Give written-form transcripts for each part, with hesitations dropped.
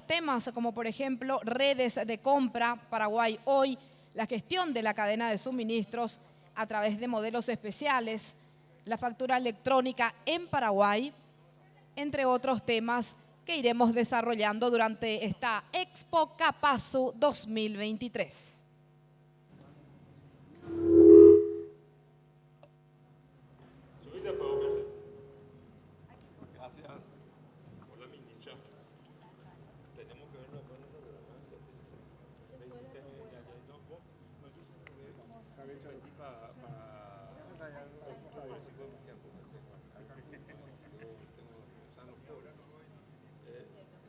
temas como por ejemplo redes de compra, Paraguay Hoy, la gestión de la cadena de suministros a través de modelos especiales, la factura electrónica en Paraguay, entre otros temas que iremos desarrollando durante esta Expo Capasu 2023. Gracias. Hola, ministra. Tenemos que verlo con el programa. 26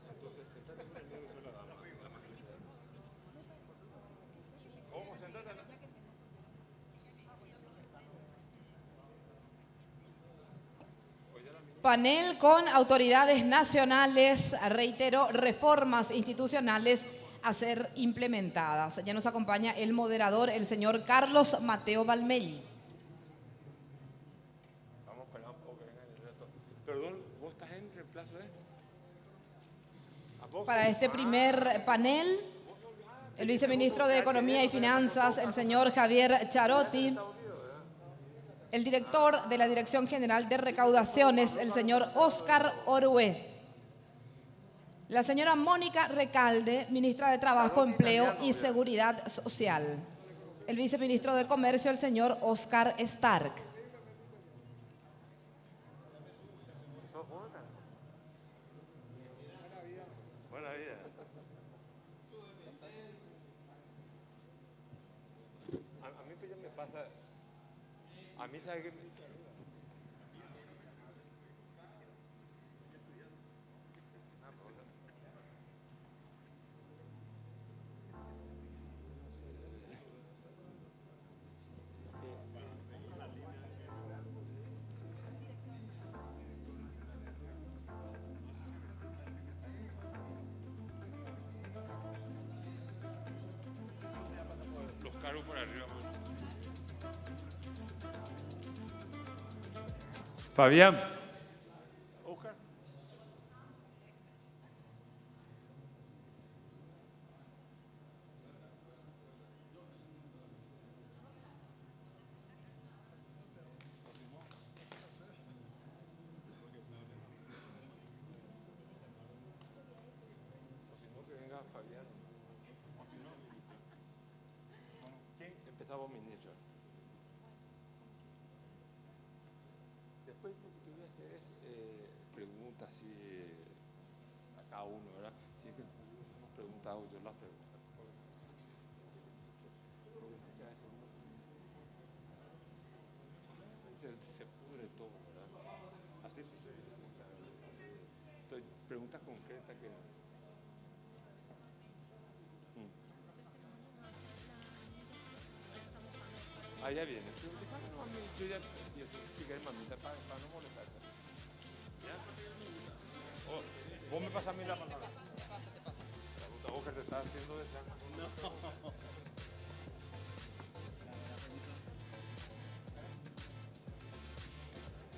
entonces, sentate con el medio de la dama. ¿Cómo? Sentate. Panel con autoridades nacionales, reitero, reformas institucionales a ser implementadas. Ya nos acompaña el moderador, el señor Carlos Mateo Balmelli. Vamos a esperar un poco que venga el resto. Perdón, ¿vos estás en reemplazo de? Para este primer panel, el viceministro de Economía y Finanzas, el señor Javier Charotti, el director de la Dirección General de Recaudaciones, el señor Óscar Orué, la señora Mónica Recalde, ministra de Trabajo, Empleo y Seguridad Social, el viceministro de Comercio, el señor Óscar Stark. Buena vida. A mí pues ya me pasa, a mí sabe que los cargos por arriba. Fabián. Oscar. Que venga Fabián. ¿Quién? Empezamos, ministro. Después lo que te voy a hacer es preguntas así a cada uno, ¿verdad? Si es que hemos preguntado, yo las pregunto. Se pudre todo, ¿verdad? Así sucede. Entonces, preguntas concretas que... Ah, ya viene. Yo ya expliqué, mamita, para no molestarte. ¿Ya? Oh, vos me pasas a mí la palabra. Te paso. La puta boca te está haciendo de sangre. No.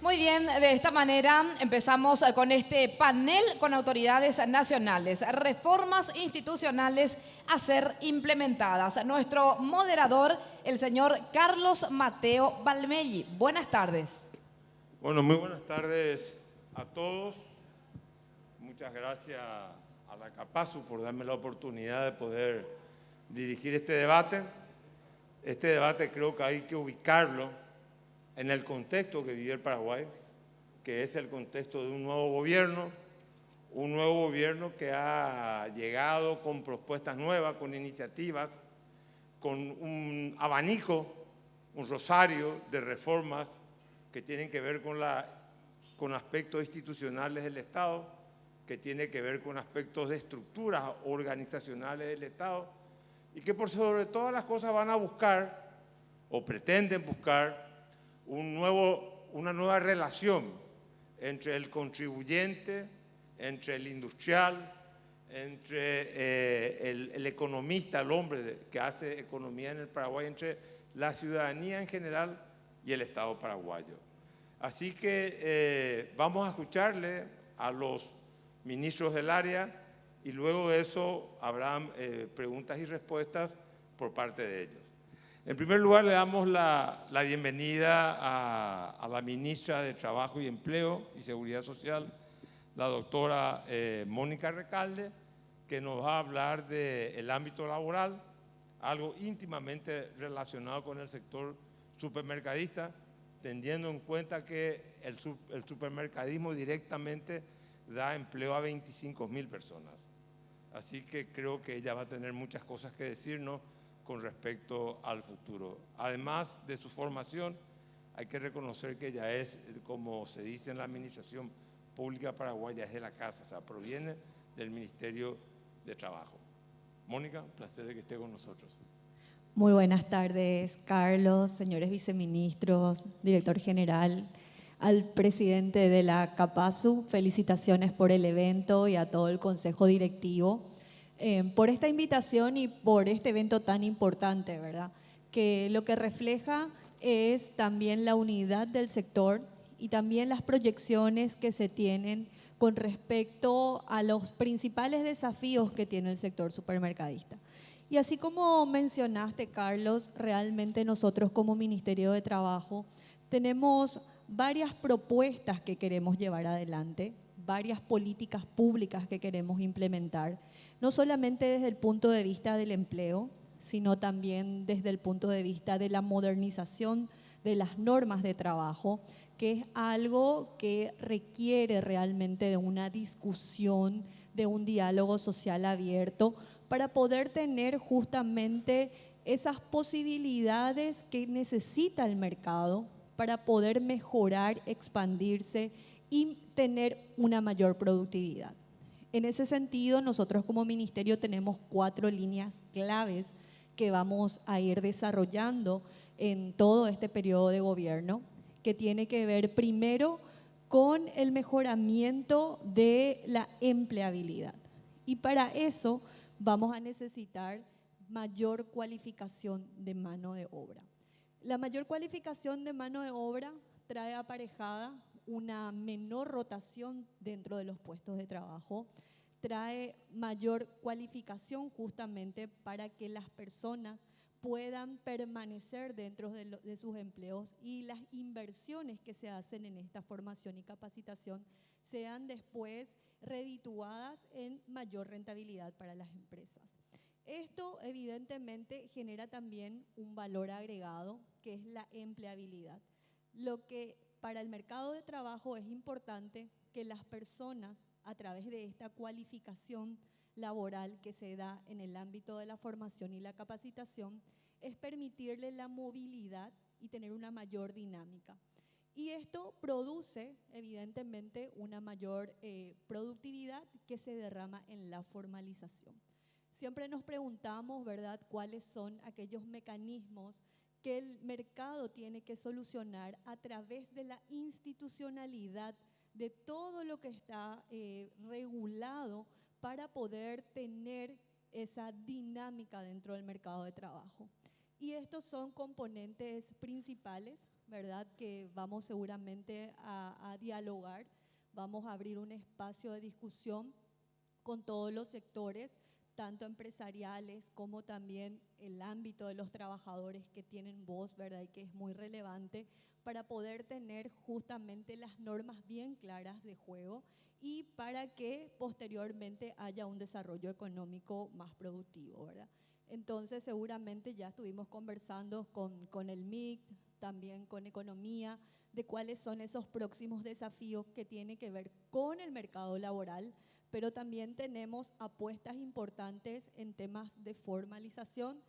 Muy bien, de esta manera empezamos con este panel con autoridades nacionales, reformas institucionales a ser implementadas. Nuestro moderador, el señor Carlos Mateo Balmelli. Buenas tardes. Bueno, muy buenas tardes a todos. Muchas gracias a la Capasu por darme la oportunidad de poder dirigir este debate. Este debate creo que hay que ubicarlo en el contexto que vive el Paraguay, que es el contexto de un nuevo gobierno que ha llegado con propuestas nuevas, con iniciativas, con un abanico, un rosario de reformas que tienen que ver con aspectos institucionales del Estado, que tiene que ver con aspectos de estructuras organizacionales del Estado, y que por sobre todas las cosas van a buscar, o pretenden buscar, una nueva relación entre el contribuyente, entre el industrial, entre el economista, el hombre que hace economía en el Paraguay, entre la ciudadanía en general y el Estado paraguayo. Así que vamos a escucharle a los ministros del área y luego de eso habrá preguntas y respuestas por parte de ellos. En primer lugar, le damos la bienvenida a la ministra de Trabajo y Empleo y Seguridad Social, la doctora Mónica Recalde, que nos va a hablar del ámbito laboral, algo íntimamente relacionado con el sector supermercadista, teniendo en cuenta que el supermercadismo directamente da empleo a 25.000 personas. Así que creo que ella va a tener muchas cosas que decirnos con respecto al futuro. Además de su formación, hay que reconocer que ella es, como se dice en la administración pública paraguaya, es de la casa, o sea, proviene del Ministerio de Trabajo. Mónica, un placer de que esté con nosotros. Muy buenas tardes, Carlos, señores viceministros, director general, al presidente de la CAPASU, felicitaciones por el evento y a todo el consejo directivo por esta invitación y por este evento tan importante, ¿verdad? Que lo que refleja es también la unidad del sector y también las proyecciones que se tienen con respecto a los principales desafíos que tiene el sector supermercadista. Y así como mencionaste, Carlos, realmente nosotros como Ministerio de Trabajo tenemos varias propuestas que queremos llevar adelante, varias políticas públicas que queremos implementar, no solamente desde el punto de vista del empleo, sino también desde el punto de vista de la modernización de las normas de trabajo, que es algo que requiere realmente de una discusión, de un diálogo social abierto, para poder tener justamente esas posibilidades que necesita el mercado para poder mejorar, expandirse y tener una mayor productividad. En ese sentido, nosotros como ministerio tenemos 4 líneas claves que vamos a ir desarrollando en todo este periodo de gobierno, que tiene que ver primero con el mejoramiento de la empleabilidad. Y para eso vamos a necesitar mayor cualificación de mano de obra. La mayor cualificación de mano de obra trae aparejada una menor rotación dentro de los puestos de trabajo, trae mayor cualificación justamente para que las personas puedan permanecer dentro de sus empleos y las inversiones que se hacen en esta formación y capacitación sean después redituadas en mayor rentabilidad para las empresas. Esto evidentemente genera también un valor agregado que es la empleabilidad. Lo que para el mercado de trabajo es importante que las personas a través de esta cualificación laboral que se da en el ámbito de la formación y la capacitación es permitirle la movilidad y tener una mayor dinámica. Y esto produce evidentemente una mayor productividad que se derrama en la formalización. Siempre nos preguntamos, ¿verdad?, cuáles son aquellos mecanismos que el mercado tiene que solucionar a través de la institucionalidad de todo lo que está regulado para poder tener esa dinámica dentro del mercado de trabajo. Y estos son componentes principales, ¿verdad?, que vamos seguramente a dialogar, vamos a abrir un espacio de discusión con todos los sectores, tanto empresariales como también el ámbito de los trabajadores que tienen voz, ¿verdad?, y que es muy relevante para poder tener justamente las normas bien claras de juego y para que posteriormente haya un desarrollo económico más productivo, ¿verdad? Entonces seguramente ya estuvimos conversando con el MIC, también con Economía, de cuáles son esos próximos desafíos que tienen que ver con el mercado laboral, pero también tenemos apuestas importantes en temas de formalización,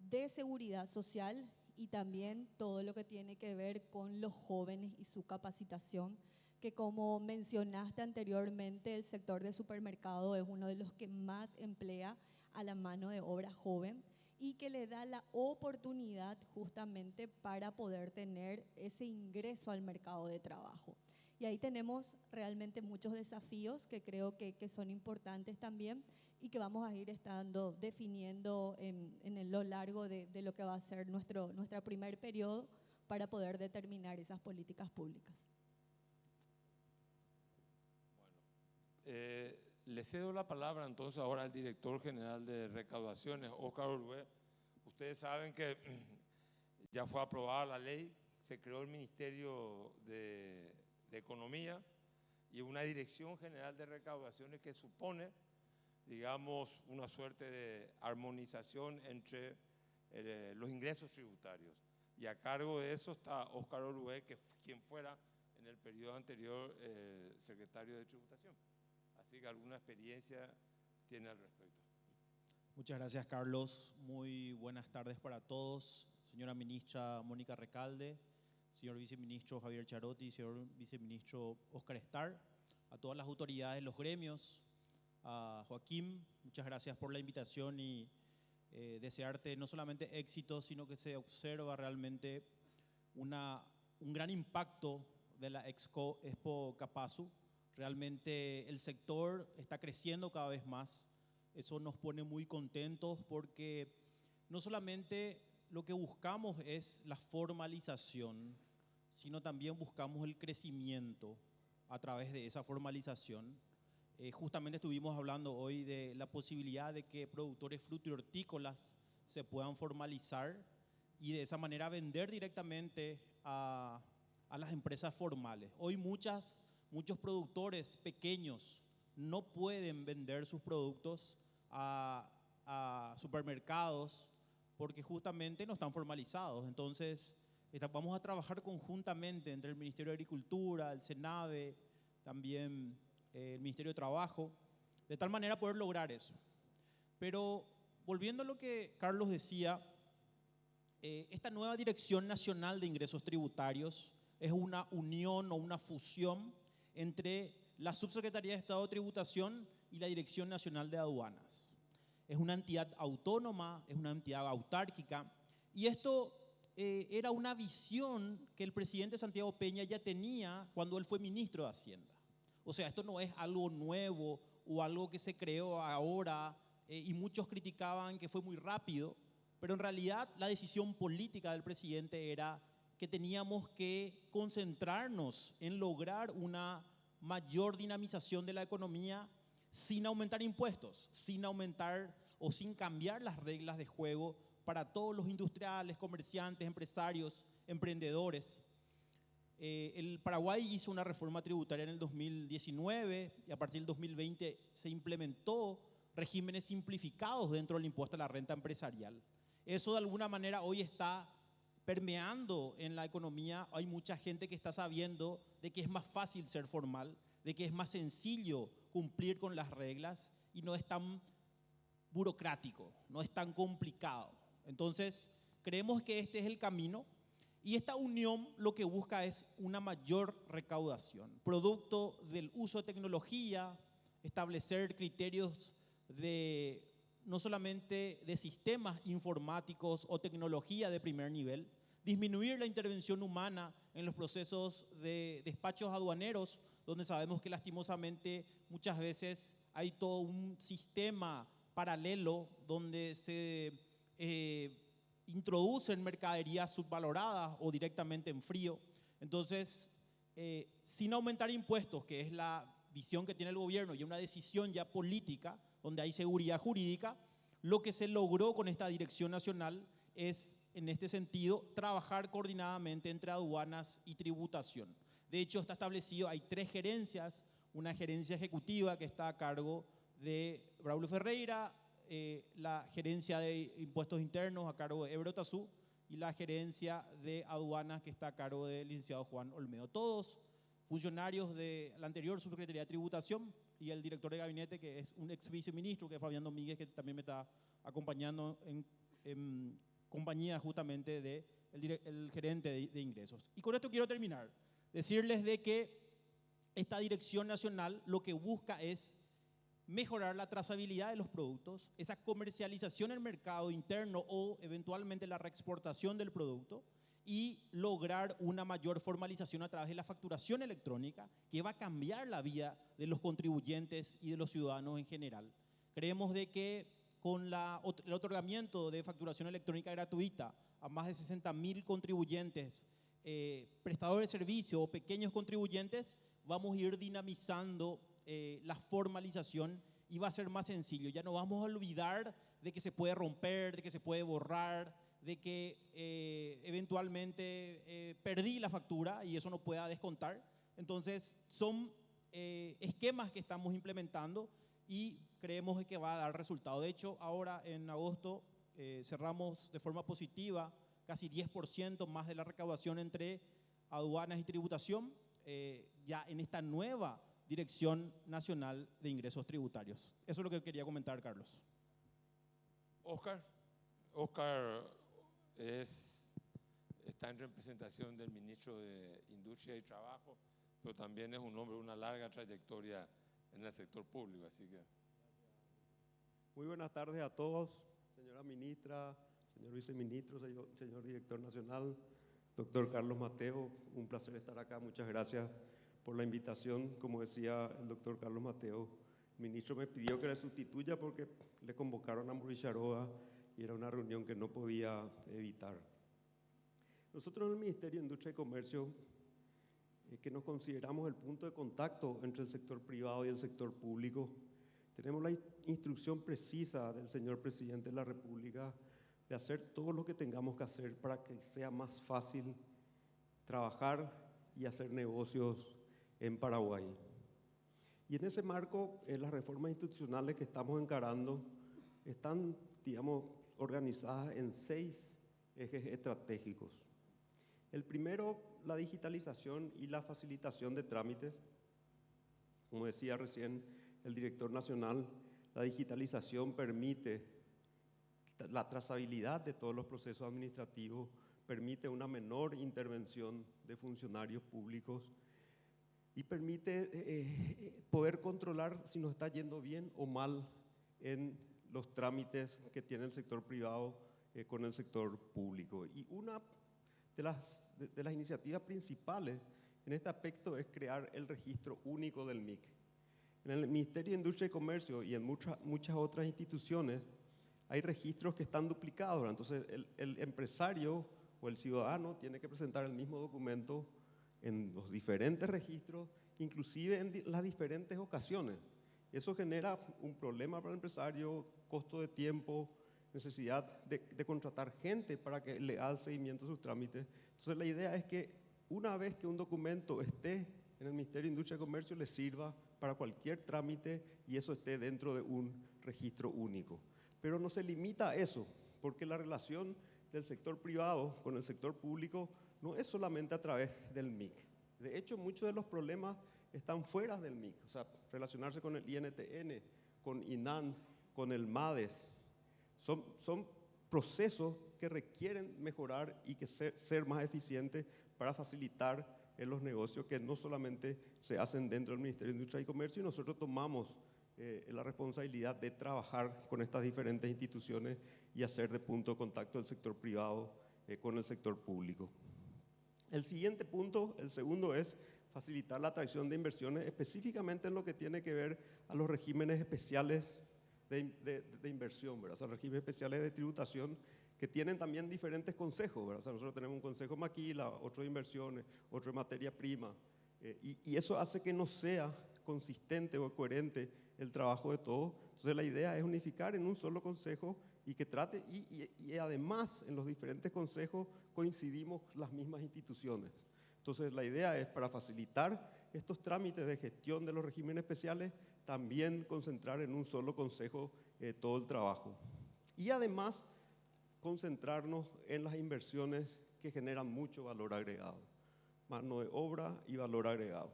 de seguridad social y también todo lo que tiene que ver con los jóvenes y su capacitación, que como mencionaste anteriormente, el sector de supermercado es uno de los que más emplea a la mano de obra joven y que le da la oportunidad justamente para poder tener ese ingreso al mercado de trabajo. Y ahí tenemos realmente muchos desafíos que creo que son importantes también y que vamos a ir estando definiendo en lo largo de lo que va a ser nuestro primer periodo para poder determinar esas políticas públicas. Le cedo la palabra entonces ahora al director general de recaudaciones, Óscar Orué. Ustedes saben que ya fue aprobada la ley, se creó el Ministerio de Economía y una Dirección General de Recaudaciones que supone, digamos, una suerte de armonización entre los ingresos tributarios. Y a cargo de eso está Óscar Orué, que quien fuera en el periodo anterior secretario de Tributación. Así que alguna experiencia tiene al respecto. Muchas gracias, Carlos. Muy buenas tardes para todos. Señora ministra Mónica Recalde, señor viceministro Javier Charotti, señor viceministro Óscar Estar, a todas las autoridades, los gremios, a Joaquín, muchas gracias por la invitación y desearte no solamente éxito, sino que se observa realmente un gran impacto de la Expo Capasu. Realmente el sector está creciendo cada vez más. Eso nos pone muy contentos porque no solamente lo que buscamos es la formalización, sino también buscamos el crecimiento a través de esa formalización. Justamente estuvimos hablando hoy de la posibilidad de que productores frutícolas se puedan formalizar y de esa manera vender directamente a las empresas formales. Hoy muchos productores pequeños no pueden vender sus productos a supermercados porque justamente no están formalizados. Entonces, vamos a trabajar conjuntamente entre el Ministerio de Agricultura, el SENAVE, también el Ministerio de Trabajo, de tal manera poder lograr eso. Pero volviendo a lo que Carlos decía, esta nueva Dirección Nacional de Ingresos Tributarios es una unión o una fusión entre la Subsecretaría de Estado de Tributación y la Dirección Nacional de Aduanas. Es una entidad autónoma, es una entidad autárquica, y esto era una visión que el presidente Santiago Peña ya tenía cuando él fue ministro de Hacienda. O sea, esto no es algo nuevo o algo que se creó ahora y muchos criticaban que fue muy rápido, pero en realidad la decisión política del presidente era que teníamos que concentrarnos en lograr una mayor dinamización de la economía sin aumentar impuestos, sin aumentar o sin cambiar las reglas de juego para todos los industriales, comerciantes, empresarios, emprendedores. El Paraguay hizo una reforma tributaria en el 2019 y a partir del 2020 se implementó regímenes simplificados dentro del impuesto a la renta empresarial. Eso de alguna manera hoy está permeando en la economía. Hay mucha gente que está sabiendo de que es más fácil ser formal, de que es más sencillo cumplir con las reglas y no es tan burocrático, no es tan complicado. Entonces, creemos que este es el camino y esta unión lo que busca es una mayor recaudación, producto del uso de tecnología, establecer criterios no solamente de sistemas informáticos o tecnología de primer nivel, disminuir la intervención humana en los procesos de despachos aduaneros, donde sabemos que lastimosamente muchas veces hay todo un sistema paralelo donde se introducen mercaderías subvaloradas o directamente en frío. Entonces, sin aumentar impuestos, que es la visión que tiene el gobierno y una decisión ya política, donde hay seguridad jurídica, lo que se logró con esta dirección nacional es, en este sentido, trabajar coordinadamente entre aduanas y tributación. De hecho, está establecido, hay 3 gerencias, una gerencia ejecutiva que está a cargo de Braulio Ferreira, la gerencia de impuestos internos a cargo de Ebro Tazú y la gerencia de aduanas que está a cargo del licenciado Juan Olmedo. Todos funcionarios de la anterior Subsecretaría de Tributación y el director de gabinete, que es un ex viceministro, que es Fabián Domínguez, que también me está acompañando en compañía justamente del gerente de ingresos. Y con esto quiero terminar, decirles de que esta dirección nacional lo que busca es mejorar la trazabilidad de los productos, esa comercialización en el mercado interno o eventualmente la reexportación del producto y lograr una mayor formalización a través de la facturación electrónica que va a cambiar la vida de los contribuyentes y de los ciudadanos en general. Creemos de que con el otorgamiento de facturación electrónica gratuita a más de 60.000 contribuyentes, prestadores de servicio o pequeños contribuyentes, vamos a ir dinamizando la formalización y va a ser más sencillo. Ya no vamos a olvidar de que se puede romper, de que se puede borrar, de que eventualmente perdí la factura y eso no pueda descontar. Entonces, son esquemas que estamos implementando y creemos que va a dar resultado. De hecho, ahora en agosto cerramos de forma positiva casi 10% más de la recaudación entre aduanas y tributación, ya en esta nueva Dirección Nacional de Ingresos Tributarios. Eso es lo que quería comentar, Carlos. Oscar está en representación del ministro de Industria y Trabajo, pero también es un hombre de una larga trayectoria en el sector público, así que... Muy buenas tardes a todos, señora ministra, señor viceministro, señor director nacional, doctor Carlos Mateo, un placer estar acá, muchas gracias por la invitación. Como decía el doctor Carlos Mateo, el ministro me pidió que le sustituya porque le convocaron a Mauricio Aroa y era una reunión que no podía evitar. Nosotros en el Ministerio de Industria y Comercio, que nos consideramos el punto de contacto entre el sector privado y el sector público, tenemos la instrucción precisa del señor presidente de la República de hacer todo lo que tengamos que hacer para que sea más fácil trabajar y hacer negocios en Paraguay. Y en ese marco, las reformas institucionales que estamos encarando están, digamos, organizadas en 6 ejes estratégicos. El primero, la digitalización y la facilitación de trámites. Como decía recién el director nacional, la digitalización permite la trazabilidad de todos los procesos administrativos, permite una menor intervención de funcionarios públicos y permite poder controlar si nos está yendo bien o mal en los trámites que tiene el sector privado con el sector público. Y una de las iniciativas principales en este aspecto es crear el registro único del MIC. En el Ministerio de Industria y Comercio y en muchas otras instituciones hay registros que están duplicados. Entonces el empresario o el ciudadano tiene que presentar el mismo documento en los diferentes registros, inclusive en las diferentes ocasiones. Eso genera un problema para el empresario, costo de tiempo, necesidad de contratar gente para que le haga seguimiento a sus trámites. Entonces la idea es que una vez que un documento esté en el Ministerio de Industria y Comercio, le sirva para cualquier trámite y eso esté dentro de un registro único. Pero no se limita a eso, porque la relación del sector privado con el sector público no es solamente a través del MIC. De hecho, muchos de los problemas están fuera del MIC, o sea, relacionarse con el INTN, con INAN, con el MADES. Son procesos que requieren mejorar y que ser más eficientes para facilitar en los negocios que no solamente se hacen dentro del Ministerio de Industria y Comercio, y nosotros tomamos la responsabilidad de trabajar con estas diferentes instituciones y hacer de punto de contacto el sector privado con el sector público. El siguiente punto, el segundo, es facilitar la atracción de inversiones, específicamente en lo que tiene que ver a los regímenes especiales de inversión, ¿verdad? O sea, regímenes especiales de tributación que tienen también diferentes consejos, ¿verdad? O sea, nosotros tenemos un consejo maquila, otro de inversiones, otro de materia prima, y eso hace que no sea consistente o coherente el trabajo de todos. Entonces la idea es unificar en un solo consejo y que trate, y además en los diferentes consejos coincidimos las mismas instituciones. Entonces la idea es, para facilitar estos trámites de gestión de los regímenes especiales, también concentrar en un solo consejo todo el trabajo. Y además concentrarnos en las inversiones que generan mucho valor agregado, mano de obra y valor agregado.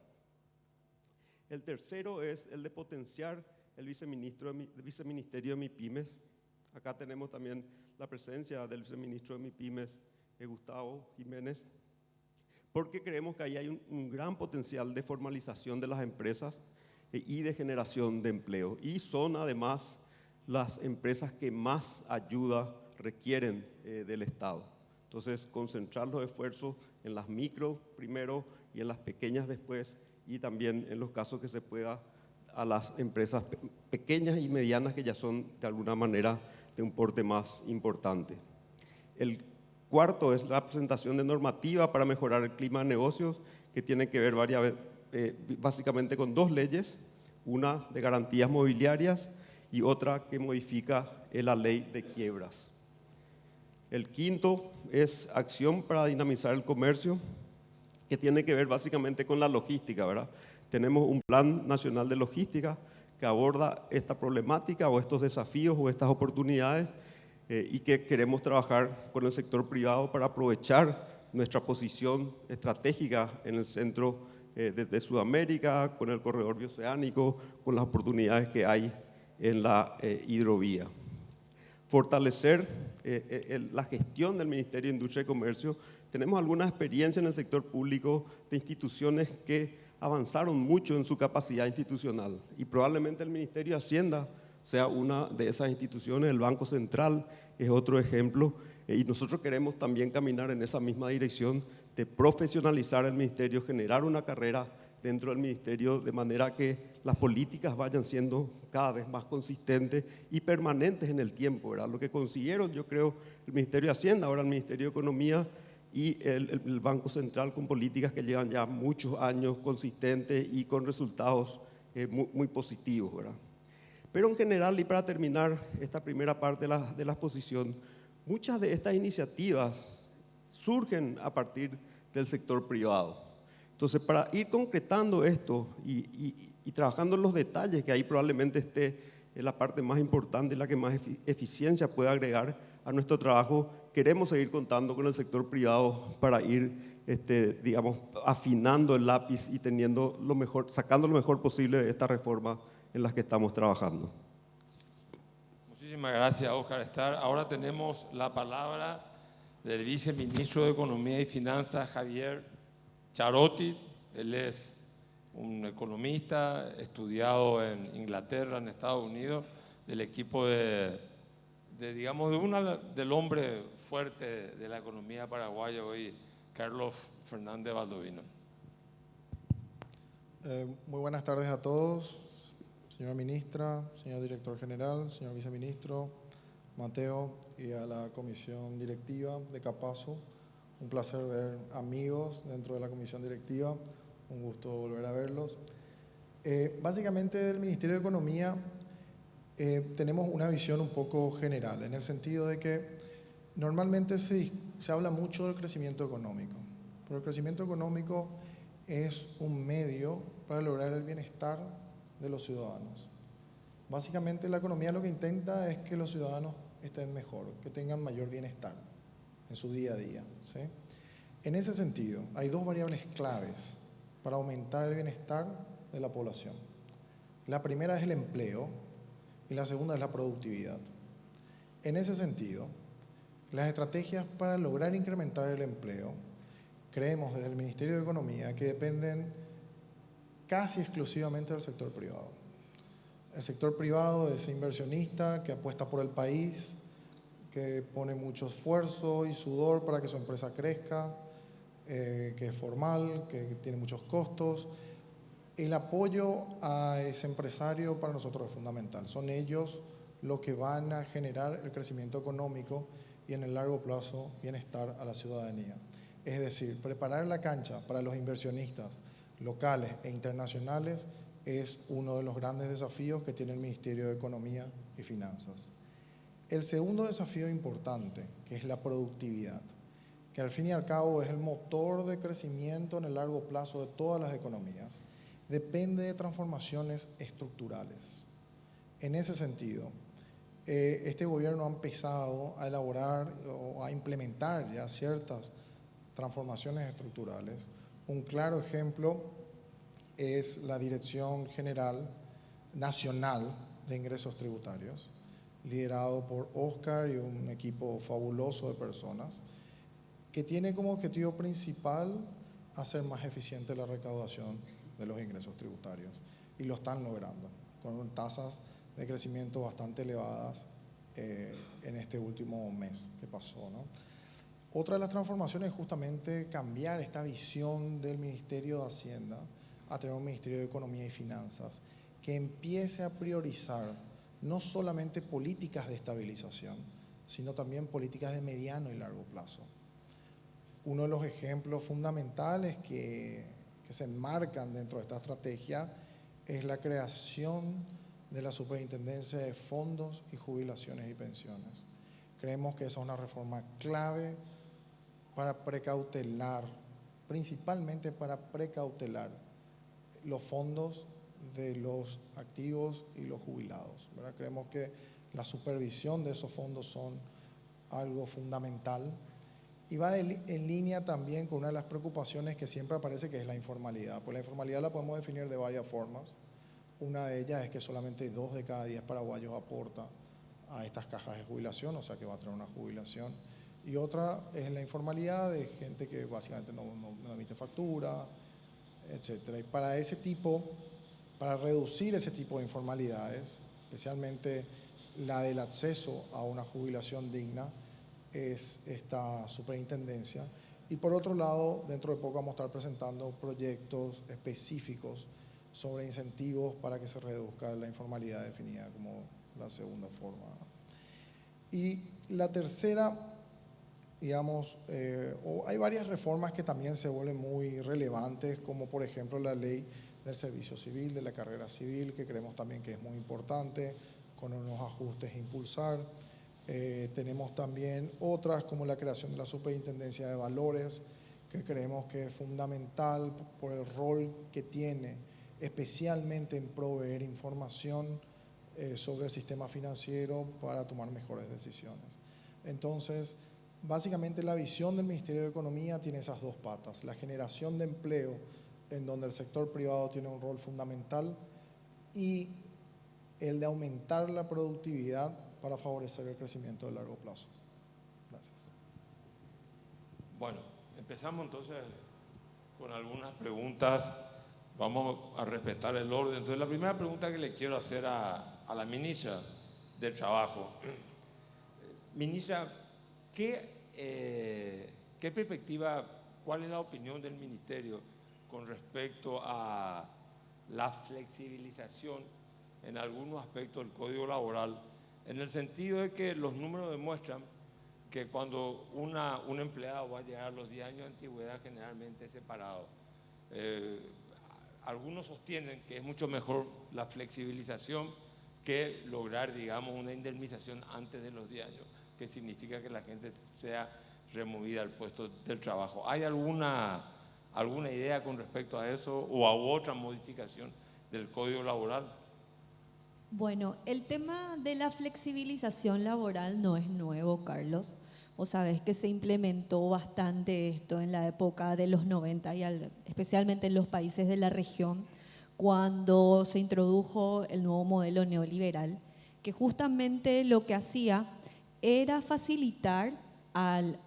El tercero es el de potenciar el viceministerio de MIPYMES. Acá tenemos también la presencia del viceministro de MIPYMES, Gustavo Jiménez, porque creemos que ahí hay un gran potencial de formalización de las empresas y de generación de empleo. Y son además las empresas que más ayuda requieren del Estado. Entonces, concentrar los esfuerzos en las micro primero y en las pequeñas después, y también en los casos que se pueda a las empresas pequeñas y medianas que ya son de alguna manera de un porte más importante. El cuarto es la presentación de normativa para mejorar el clima de negocios, que tiene que ver básicamente con 2 leyes. una de garantías mobiliarias y otra que modifica la ley de quiebras. El quinto es acción para dinamizar el comercio, que tiene que ver básicamente con la logística, ¿verdad? Tenemos un plan nacional de logística que aborda esta problemática o estos desafíos o estas oportunidades y que queremos trabajar con el sector privado para aprovechar nuestra posición estratégica en el centro de Sudamérica, con el corredor bioceánico, con las oportunidades que hay en la hidrovía. Fortalecer la gestión del Ministerio de Industria y Comercio. Tenemos alguna experiencia en el sector público de instituciones que avanzaron mucho en su capacidad institucional y probablemente el Ministerio de Hacienda sea una de esas instituciones, el Banco Central es otro ejemplo y nosotros queremos también caminar en esa misma dirección de profesionalizar el Ministerio, generar una carrera dentro del Ministerio de manera que las políticas vayan siendo cada vez más consistentes y permanentes en el tiempo, ¿verdad? Lo que consiguieron, yo creo, el Ministerio de Hacienda, ahora el Ministerio de Economía y el Banco Central con políticas que llevan ya muchos años consistentes y con resultados muy positivos, ¿verdad? Pero en general, y para terminar esta primera parte de la exposición, muchas de estas iniciativas surgen a partir del sector privado. Entonces, para ir concretando esto y trabajando en los detalles, que ahí probablemente esté en la parte más importante y la que más eficiencia puede agregar a nuestro trabajo, queremos seguir contando con el sector privado para ir, digamos, afinando el lápiz y teniendo lo mejor, sacando lo mejor posible de esta reforma en las que estamos trabajando. Muchísimas gracias, Óscar Starr. Ahora tenemos la palabra del viceministro de Economía y Finanzas, Javier Charotti. Él es un economista estudiado en Inglaterra, en Estados Unidos, del equipo del hombre fuerte de la economía paraguaya hoy, Carlos Fernández Baldovino. Muy buenas tardes a todos, señora ministra, señor director general, señor viceministro Mateo y a la comisión directiva de Capasu. Un placer ver amigos dentro de la comisión directiva, un gusto volver a verlos. Básicamente del Ministerio de Economía tenemos una visión un poco general, en el sentido de que normalmente se habla mucho del crecimiento económico, pero el crecimiento económico es un medio para lograr el bienestar de los ciudadanos. Básicamente la economía lo que intenta es que los ciudadanos estén mejor, que tengan mayor bienestar en su día a día, ¿sí? En ese sentido, hay dos variables claves para aumentar el bienestar de la población. La primera es el empleo y la segunda es la productividad. En ese sentido, las estrategias para lograr incrementar el empleo, creemos desde el Ministerio de Economía que dependen casi exclusivamente del sector privado. El sector privado es inversionista que apuesta por el país, que pone mucho esfuerzo y sudor para que su empresa crezca, que es formal, que tiene muchos costos. El apoyo a ese empresario para nosotros es fundamental. Son ellos los que van a generar el crecimiento económico y en el largo plazo bienestar a la ciudadanía. Es decir, preparar la cancha para los inversionistas locales e internacionales es uno de los grandes desafíos que tiene el Ministerio de Economía y Finanzas. El segundo desafío importante, que es la productividad, que al fin y al cabo es el motor de crecimiento en el largo plazo de todas las economías, depende de transformaciones estructurales. En ese sentido, este gobierno ha empezado a elaborar o a implementar ya ciertas transformaciones estructurales. Un claro ejemplo es la Dirección General Nacional de Ingresos Tributarios, liderado por Óscar y un equipo fabuloso de personas, que tiene como objetivo principal hacer más eficiente la recaudación de los ingresos tributarios. Y lo están logrando, con tasas de crecimiento bastante elevadas en este último mes que pasó, ¿no? Otra de las transformaciones es justamente cambiar esta visión del Ministerio de Hacienda a tener un Ministerio de Economía y Finanzas que empiece a priorizar no solamente políticas de estabilización, sino también políticas de mediano y largo plazo. Uno de los ejemplos fundamentales que se enmarcan dentro de esta estrategia es la creación de la Superintendencia de Fondos y Jubilaciones y Pensiones. Creemos que esa es una reforma clave para precautelar, principalmente para precautelar los fondos de los activos y los jubilados, ¿verdad? Creemos que la supervisión de esos fondos son algo fundamental y va en línea también con una de las preocupaciones que siempre aparece, que es la informalidad. Pues la informalidad la podemos definir de varias formas. Una de ellas es que solamente 2 de cada 10 paraguayos aporta a estas cajas de jubilación, o sea que va a tener una jubilación. Y otra es la informalidad de gente que básicamente no emite factura, etcétera. Y para reducir ese tipo de informalidades, especialmente la del acceso a una jubilación digna, es esta superintendencia. Y por otro lado, dentro de poco vamos a estar presentando proyectos específicos sobre incentivos para que se reduzca la informalidad definida como la segunda forma. Y la tercera, digamos, hay varias reformas que también se vuelven muy relevantes, como por ejemplo la ley del servicio civil, de la carrera civil, que creemos también que es muy importante, con unos ajustes a impulsar. Tenemos también otras como la creación de la Superintendencia de Valores, que creemos que es fundamental por el rol que tiene, especialmente en proveer información sobre el sistema financiero para tomar mejores decisiones. Entonces, básicamente la visión del Ministerio de Economía tiene esas 2 patas: la generación de empleo, en donde el sector privado tiene un rol fundamental, y el de aumentar la productividad para favorecer el crecimiento de largo plazo. Gracias. Bueno, empezamos entonces con algunas preguntas. Vamos a respetar el orden. Entonces, la primera pregunta que le quiero hacer a la ministra del Trabajo. Ministra, ¿qué perspectiva, cuál es la opinión del Ministerio con respecto a la flexibilización en algunos aspectos del Código Laboral, en el sentido de que los números demuestran que cuando un empleado va a llegar a los 10 años de antigüedad, generalmente es separado? Algunos sostienen que es mucho mejor la flexibilización que lograr, digamos, una indemnización antes de los 10 años, que significa que la gente sea removida del puesto del trabajo. ¿Hay alguna idea con respecto a eso o a otra modificación del Código Laboral? Bueno, el tema de la flexibilización laboral no es nuevo, Carlos. Vos sabés que se implementó bastante esto en la época de los 90 y especialmente en los países de la región, cuando se introdujo el nuevo modelo neoliberal, que justamente lo que hacía era facilitar al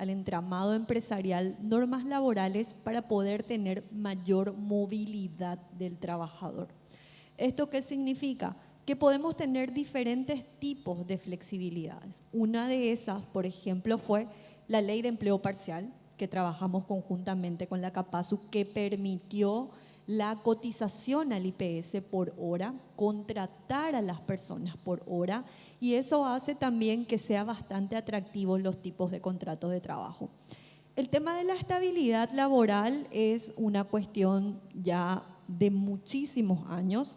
entramado empresarial normas laborales para poder tener mayor movilidad del trabajador. ¿Esto qué significa? Que podemos tener diferentes tipos de flexibilidades. Una de esas, por ejemplo, fue la ley de empleo parcial, que trabajamos conjuntamente con la CAPASU, que permitió la cotización al IPS por hora, contratar a las personas por hora, y eso hace también que sea bastante atractivos los tipos de contratos de trabajo. El tema de la estabilidad laboral es una cuestión ya de muchísimos años.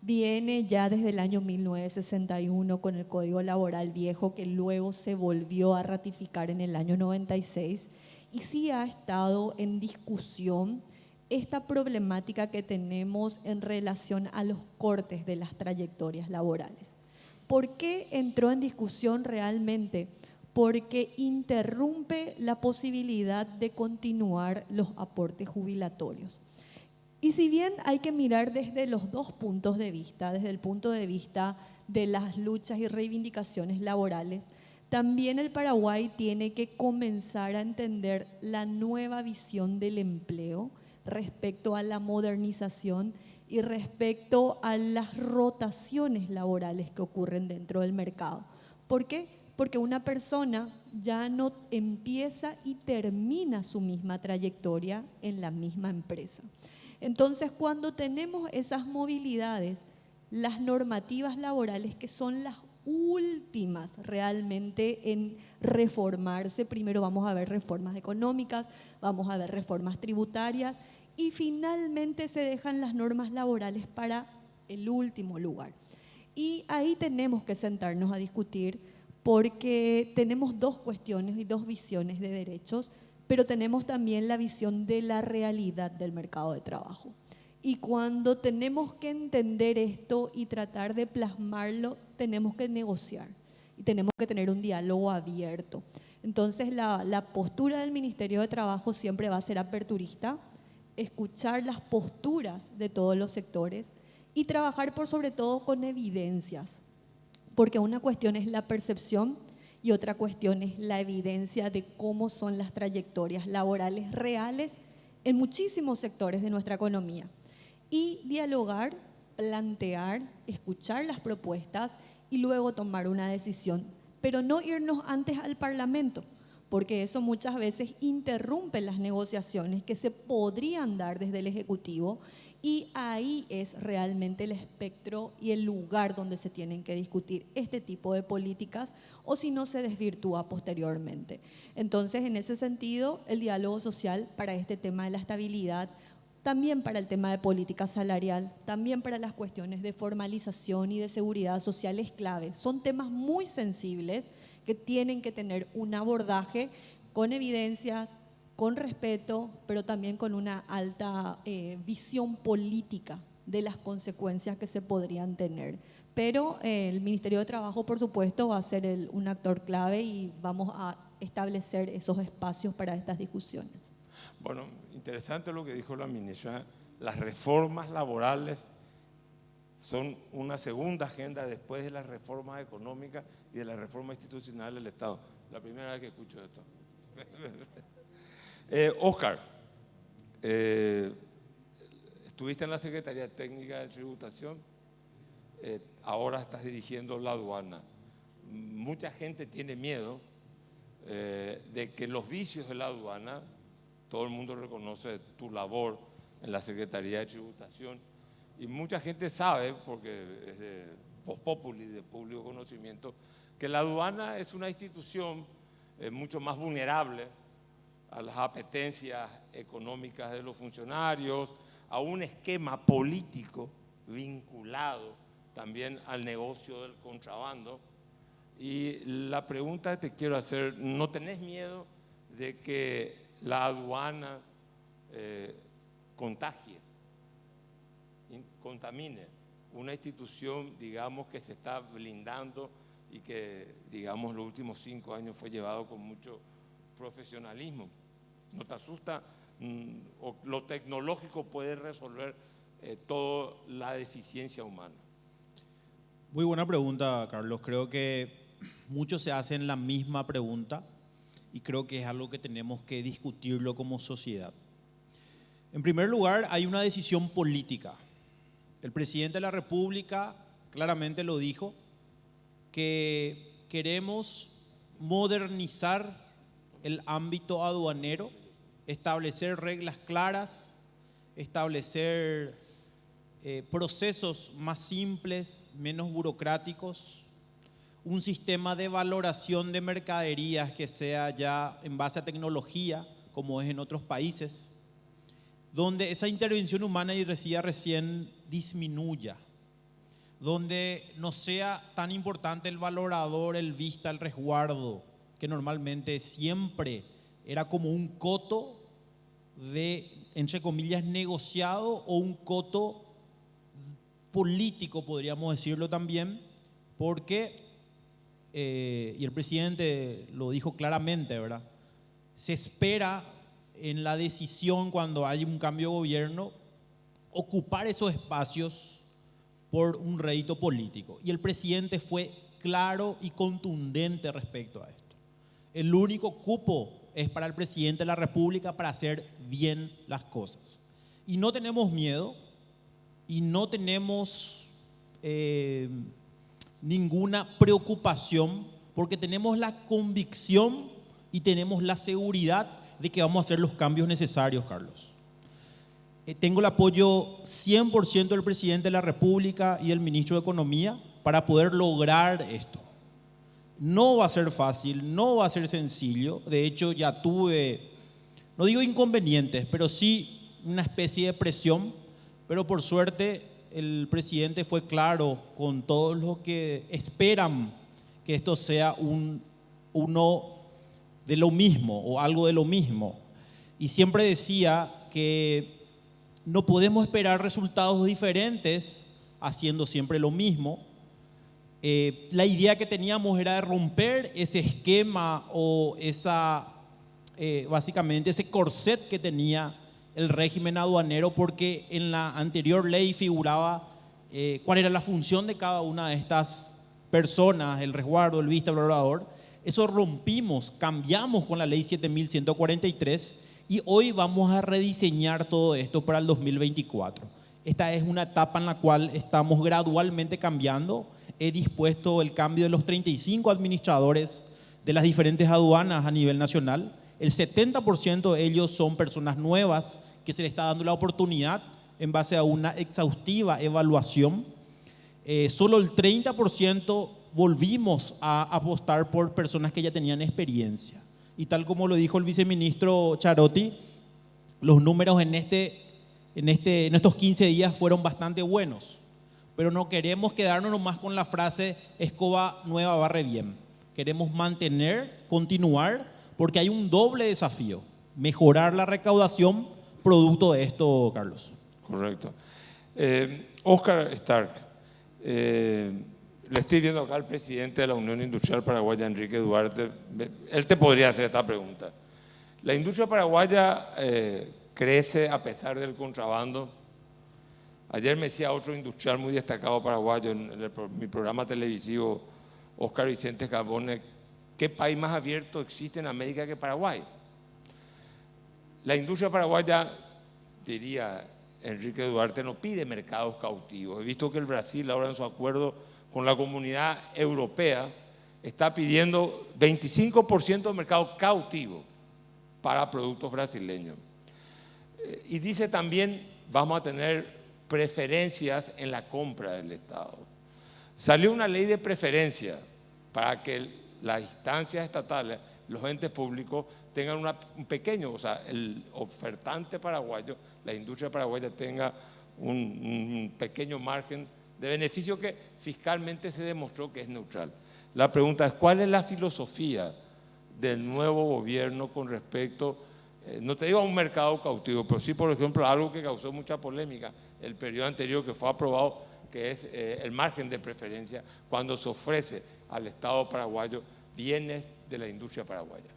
Viene ya desde el año 1961 con el Código Laboral Viejo, que luego se volvió a ratificar en el año 96, y sí ha estado en discusión esta problemática que tenemos en relación a los cortes de las trayectorias laborales. ¿Por qué entró en discusión realmente? Porque interrumpe la posibilidad de continuar los aportes jubilatorios. Y si bien hay que mirar desde los 2 puntos de vista, desde el punto de vista de las luchas y reivindicaciones laborales, también el Paraguay tiene que comenzar a entender la nueva visión del empleo respecto a la modernización y respecto a las rotaciones laborales que ocurren dentro del mercado. ¿Por qué? Porque una persona ya no empieza y termina su misma trayectoria en la misma empresa. Entonces, cuando tenemos esas movilidades, las normativas laborales, que son las últimas realmente en reformarse, primero vamos a ver reformas económicas, vamos a ver reformas tributarias, y finalmente se dejan las normas laborales para el último lugar. Y ahí tenemos que sentarnos a discutir porque tenemos dos cuestiones y dos visiones de derechos, pero tenemos también la visión de la realidad del mercado de trabajo. Y cuando tenemos que entender esto y tratar de plasmarlo, tenemos que negociar y tenemos que tener un diálogo abierto. Entonces, la postura del Ministerio de Trabajo siempre va a ser aperturista, escuchar las posturas de todos los sectores y trabajar por sobre todo con evidencias, porque una cuestión es la percepción y otra cuestión es la evidencia de cómo son las trayectorias laborales reales en muchísimos sectores de nuestra economía. Y dialogar, plantear, escuchar las propuestas y luego tomar una decisión, pero no irnos antes al Parlamento, porque eso muchas veces interrumpe las negociaciones que se podrían dar desde el Ejecutivo, y ahí es realmente el espectro y el lugar donde se tienen que discutir este tipo de políticas, o si no se desvirtúa posteriormente. Entonces, en ese sentido, el diálogo social para este tema de la estabilidad, también para el tema de política salarial, también para las cuestiones de formalización y de seguridad social es clave. Son temas muy sensibles que tienen que tener un abordaje con evidencias, con respeto, pero también con una alta visión política de las consecuencias que se podrían tener. Pero el Ministerio de Trabajo, por supuesto, va a ser un actor clave y vamos a establecer esos espacios para estas discusiones. Bueno, interesante lo que dijo la ministra. Las reformas laborales son una segunda agenda después de las reformas económicas y de la reforma institucional del Estado. La primera vez que escucho esto. Oscar, estuviste en la Secretaría Técnica de Tributación, ahora estás dirigiendo la aduana. Mucha gente tiene miedo de que los vicios de la aduana, todo el mundo reconoce tu labor en la Secretaría de Tributación, y mucha gente sabe, porque es de post populi, de público conocimiento, que la aduana es una institución mucho más vulnerable a las apetencias económicas de los funcionarios, a un esquema político vinculado también al negocio del contrabando. Y la pregunta que te quiero hacer, ¿no tenés miedo de que la aduana contamine una institución, digamos, que se está blindando y que, digamos, los últimos 5 años fue llevado con mucho profesionalismo? ¿No te asusta? ¿O lo tecnológico puede resolver toda la deficiencia humana? Muy buena pregunta, Carlos. Creo que muchos se hacen la misma pregunta y creo que es algo que tenemos que discutirlo como sociedad. En primer lugar, hay una decisión política. El presidente de la República claramente lo dijo, que queremos modernizar el ámbito aduanero, establecer reglas claras, establecer procesos más simples, menos burocráticos, un sistema de valoración de mercaderías que sea ya en base a tecnología, como es en otros países, donde esa intervención humana, y decía recién, disminuya, donde no sea tan importante el valorador, el vista, el resguardo, que normalmente siempre era como un coto de, entre comillas, negociado, o un coto político, podríamos decirlo también, porque, y el presidente lo dijo claramente, ¿verdad? Se espera en la decisión, cuando hay un cambio de gobierno, ocupar esos espacios por un rédito político. Y el presidente fue claro y contundente respecto a esto. El único cupo es para el presidente de la República para hacer bien las cosas. Y no tenemos miedo y no tenemos ninguna preocupación, porque tenemos la convicción y tenemos la seguridad de que vamos a hacer los cambios necesarios, Carlos. Tengo el apoyo 100% del presidente de la República y del ministro de Economía para poder lograr esto. No va a ser fácil, no va a ser sencillo. De hecho, ya tuve, no digo inconvenientes, pero sí una especie de presión, pero por suerte el presidente fue claro con todos los que esperan que esto sea uno de lo mismo o algo de lo mismo. Y siempre decía que no podemos esperar resultados diferentes haciendo siempre lo mismo. La idea que teníamos era de romper ese esquema o básicamente ese corset que tenía el régimen aduanero, porque en la anterior ley figuraba cuál era la función de cada una de estas personas, el resguardo, el vista, el valorador. Eso rompimos, cambiamos con la ley 7143 y hoy vamos a rediseñar todo esto para el 2024. Esta es una etapa en la cual estamos gradualmente cambiando. He dispuesto el cambio de los 35 administradores de las diferentes aduanas a nivel nacional. El 70% de ellos son personas nuevas que se les está dando la oportunidad en base a una exhaustiva evaluación. Solo el 30% volvimos a apostar por personas que ya tenían experiencia. Y tal como lo dijo el viceministro Charotti, los números en estos 15 días fueron bastante buenos. Pero no queremos quedarnos nomás con la frase escoba nueva barre bien. Queremos mantener, continuar, porque hay un doble desafío: mejorar la recaudación producto de esto, Carlos. Correcto. Oscar Stark, le estoy viendo acá al presidente de la Unión Industrial Paraguaya, Enrique Duarte. Él te podría hacer esta pregunta. ¿La industria paraguaya crece a pesar del contrabando? Ayer me decía otro industrial muy destacado paraguayo en mi programa televisivo, Oscar Vicente Carbone, ¿qué país más abierto existe en América que Paraguay? La industria paraguaya, diría Enrique Duarte, no pide mercados cautivos. He visto que el Brasil ahora en su acuerdo con la Comunidad Europea está pidiendo 25% de mercado cautivo para productos brasileños. Y dice también, vamos a tener preferencias en la compra del Estado. Salió una ley de preferencia para que las instancias estatales, los entes públicos, tengan un pequeño, o sea, el ofertante paraguayo, la industria paraguaya tenga un pequeño margen de beneficio que fiscalmente se demostró que es neutral. La pregunta es, ¿cuál es la filosofía del nuevo gobierno con respecto, no te digo a un mercado cautivo, pero sí, por ejemplo, algo que causó mucha polémica el periodo anterior que fue aprobado, que es el margen de preferencia cuando se ofrece al Estado paraguayo bienes de la industria paraguaya?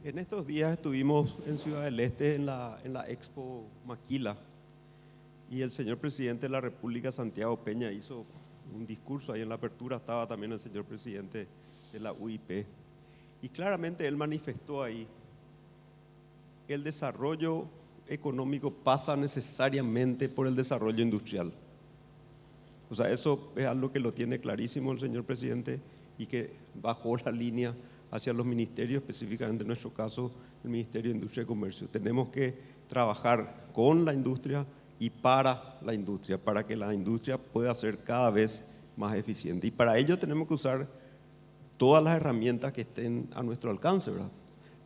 En estos días estuvimos en Ciudad del Este en la Expo Maquila y el señor presidente de la República, Santiago Peña, hizo un discurso. Ahí en la apertura estaba también el señor presidente de la UIP y claramente él manifestó ahí: el desarrollo económico pasa necesariamente por el desarrollo industrial. O sea, eso es algo que lo tiene clarísimo el señor presidente y que bajó la línea hacia los ministerios, específicamente en nuestro caso el Ministerio de Industria y Comercio. Tenemos que trabajar con la industria y para la industria, para que la industria pueda ser cada vez más eficiente. Y para ello tenemos que usar todas las herramientas que estén a nuestro alcance, ¿verdad?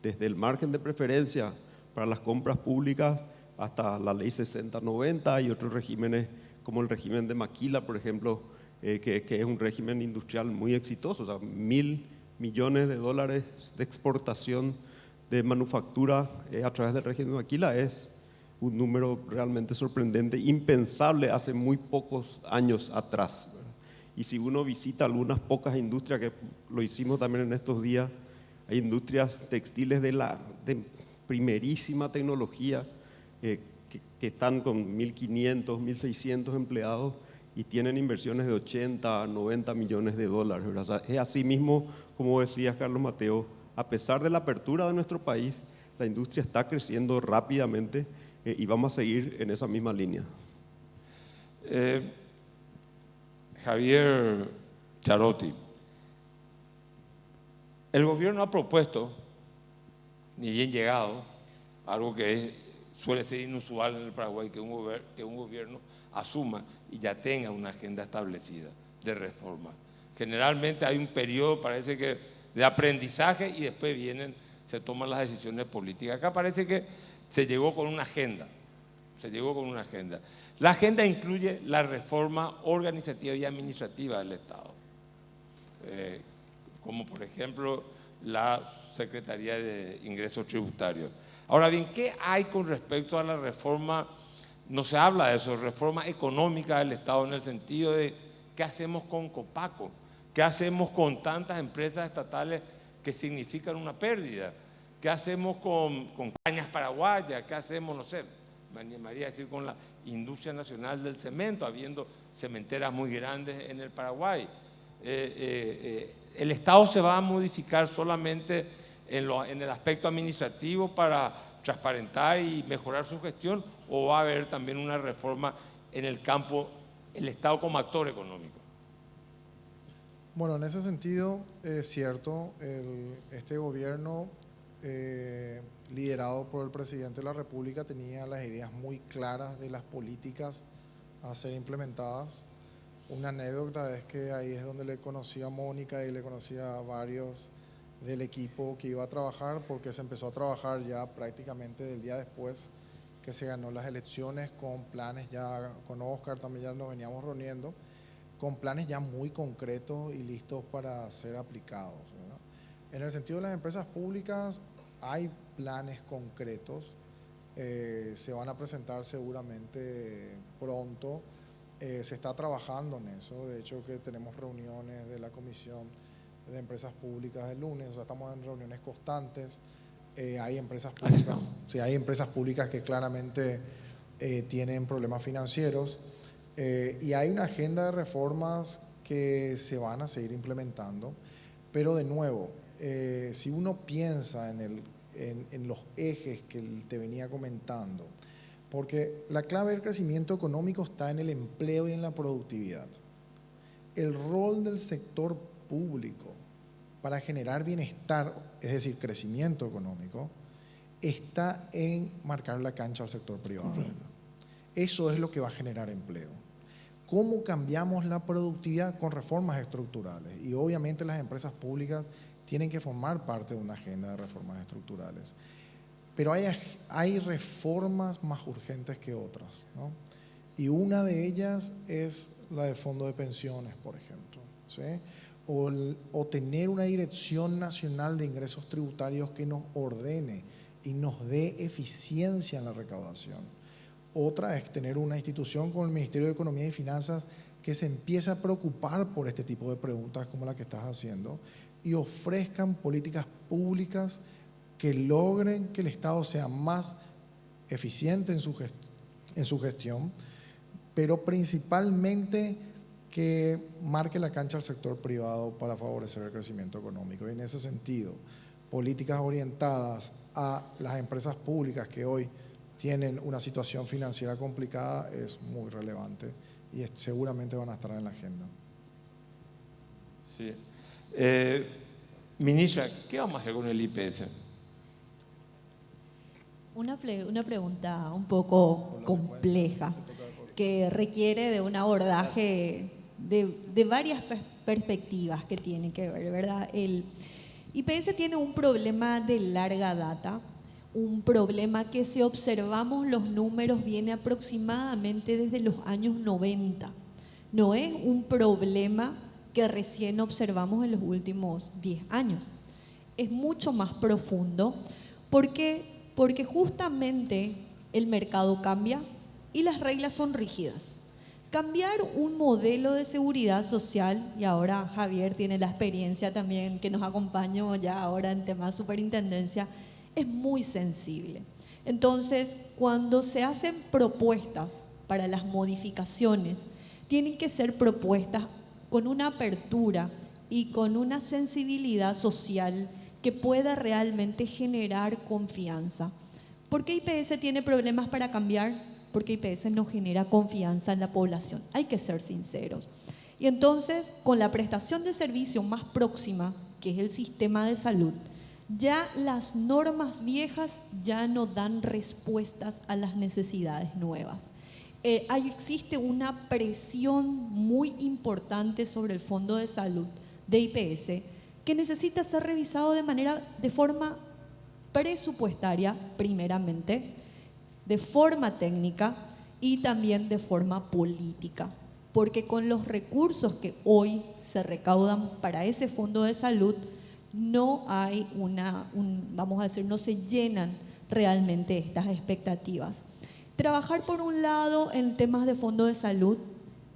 Desde el margen de preferencia para las compras públicas hasta la ley 6090 y otros regímenes como el régimen de Maquila, por ejemplo, que es un régimen industrial muy exitoso. O sea, $1.000 millones de exportación de manufactura a través del régimen de Maquila es un número realmente sorprendente, impensable hace muy pocos años atrás, ¿verdad? Y si uno visita algunas pocas industrias, que lo hicimos también en estos días, hay industrias textiles de primerísima tecnología que están con 1.500, 1.600 empleados y tienen inversiones de 80, 90 millones de dólares, ¿verdad? O sea, es así mismo, como decía Carlos Mateo, a pesar de la apertura de nuestro país, la industria está creciendo rápidamente y vamos a seguir en esa misma línea. Javier Charotti, el gobierno ha propuesto, ni bien llegado, algo que suele ser inusual en el Paraguay, que un gobierno asuma y ya tenga una agenda establecida de reforma. Generalmente hay un periodo, parece que, de aprendizaje y después se toman las decisiones políticas. Acá parece que se llegó con una agenda. Se llegó con una agenda. La agenda incluye la reforma organizativa y administrativa del Estado, como por ejemplo la Secretaría de Ingresos Tributarios. Ahora bien, ¿qué hay con respecto a la reforma? No se habla de eso, reforma económica del Estado, en el sentido de qué hacemos con Copaco, qué hacemos con tantas empresas estatales que significan una pérdida, qué hacemos con Cañas Paraguayas, qué hacemos, no sé, me animaría a decir con la industria nacional del cemento, habiendo cementeras muy grandes en el Paraguay. El Estado se va a modificar solamente en el aspecto administrativo para transparentar y mejorar su gestión, o va a haber también una reforma en el campo, el Estado como actor económico. Bueno, en ese sentido, es cierto, este gobierno liderado por el presidente de la República tenía las ideas muy claras de las políticas a ser implementadas. Una anécdota es que ahí es donde le conocí a Mónica y le conocí a varios del equipo que iba a trabajar, porque se empezó a trabajar ya prácticamente del día después que se ganó las elecciones, con planes ya, con Oscar también ya nos veníamos reuniendo, con planes ya muy concretos y listos para ser aplicados, ¿verdad? En el sentido de las empresas públicas hay planes concretos, se van a presentar seguramente pronto, se está trabajando en eso, de hecho que tenemos reuniones de la Comisión de Empresas Públicas el lunes, o sea, estamos en reuniones constantes. Hay empresas públicas, sí, hay empresas públicas que claramente tienen problemas financieros, y hay una agenda de reformas que se van a seguir implementando, pero de nuevo, si uno piensa en los ejes que te venía comentando, porque la clave del crecimiento económico está en el empleo y en la productividad. El rol del sector público para generar bienestar, es decir, crecimiento económico, está en marcar la cancha al sector privado. Eso es lo que va a generar empleo. ¿Cómo cambiamos la productividad? Con reformas estructurales. Y obviamente las empresas públicas tienen que formar parte de una agenda de reformas estructurales. Pero hay reformas más urgentes que otras, ¿no? Y una de ellas es la del fondo de pensiones, por ejemplo, ¿sí? O tener una dirección nacional de ingresos tributarios que nos ordene y nos dé eficiencia en la recaudación. Otra es tener una institución como el Ministerio de Economía y Finanzas que se empiece a preocupar por este tipo de preguntas como la que estás haciendo y ofrezcan políticas públicas que logren que el Estado sea más eficiente en su gestión, pero principalmente que marque la cancha al sector privado para favorecer el crecimiento económico. Y en ese sentido, políticas orientadas a las empresas públicas que hoy tienen una situación financiera complicada es muy relevante y seguramente van a estar en la agenda. Sí. Ministra, ¿qué vamos a hacer con el IPS? Una pregunta un poco compleja que requiere de un abordaje de varias perspectivas que tienen que ver, ¿verdad? El IPS tiene un problema de larga data, un problema que si observamos los números viene aproximadamente desde los años 90. No es un problema que recién observamos en los últimos 10 años. Es mucho más profundo porque justamente el mercado cambia y las reglas son rígidas. Cambiar un modelo de seguridad social, y ahora Javier tiene la experiencia también que nos acompaña ya ahora en temas de superintendencia, es muy sensible. Entonces, cuando se hacen propuestas para las modificaciones, tienen que ser propuestas con una apertura y con una sensibilidad social que pueda realmente generar confianza. ¿Por qué IPS tiene problemas para cambiar? Porque IPS no genera confianza en la población. Hay que ser sinceros. Y entonces, con la prestación de servicio más próxima, que es el sistema de salud, ya las normas viejas ya no dan respuestas a las necesidades nuevas. Existe una presión muy importante sobre el Fondo de Salud de IPS que necesita ser revisado de forma presupuestaria, primeramente, de forma técnica y también de forma política, porque con los recursos que hoy se recaudan para ese fondo de salud no hay vamos a decir, no se llenan realmente estas expectativas. Trabajar por un lado en temas de fondo de salud,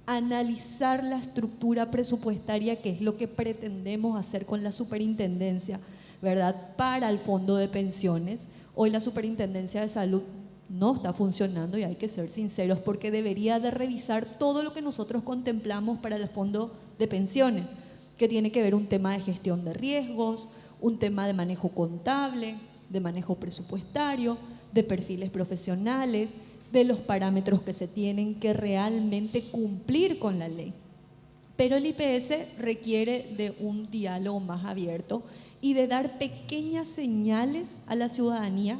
analizar la estructura presupuestaria, que es lo que pretendemos hacer con la superintendencia, ¿verdad?, para el fondo de pensiones. Hoy la superintendencia de salud no está funcionando y hay que ser sinceros porque debería de revisar todo lo que nosotros contemplamos para el fondo de pensiones, que tiene que ver un tema de gestión de riesgos, un tema de manejo contable, de manejo presupuestario, de perfiles profesionales, de los parámetros que se tienen que realmente cumplir con la ley. Pero el IPS requiere de un diálogo más abierto y de dar pequeñas señales a la ciudadanía